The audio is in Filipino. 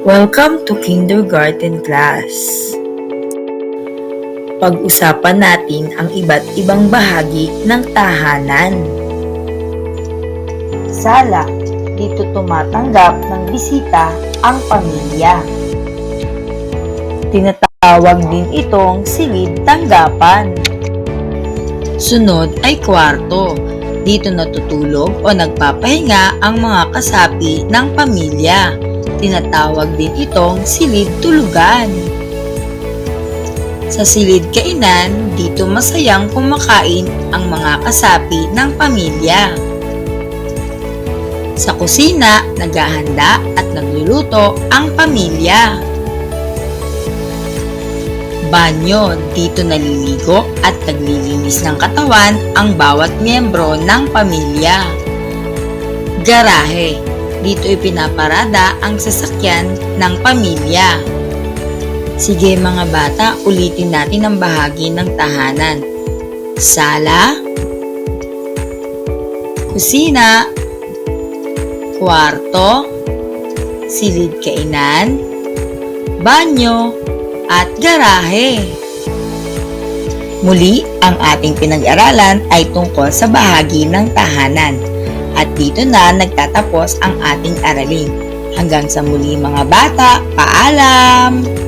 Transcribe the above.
Welcome to kindergarten class. Pag-usapan natin ang iba't ibang bahagi ng tahanan. Sala, dito tumatanggap ng bisita ang pamilya. Tinatawag din itong silid tanggapan. Sunod ay kwarto. Dito natutulog o nagpapahinga ang mga kasapi ng pamilya. Tinatawag din itong silid tulugan. Sa silid kainan, dito masayang kumakain ang mga kasapi ng pamilya. Sa kusina, naghahanda at nagluluto ang pamilya. Banyo, dito naliligo at naglilinis ng katawan ang bawat miyembro ng pamilya. Garahe, dito ipinaparada ang sasakyan ng pamilya. Sige mga bata, ulitin natin ang bahagi ng tahanan. Sala, kusina, kwarto, silid kainan, banyo, at garahe. Muli, ang ating pinag-aralan ay tungkol sa bahagi ng tahanan. At dito na nagtatapos ang ating aralin. Hanggang sa muli mga bata, paalam!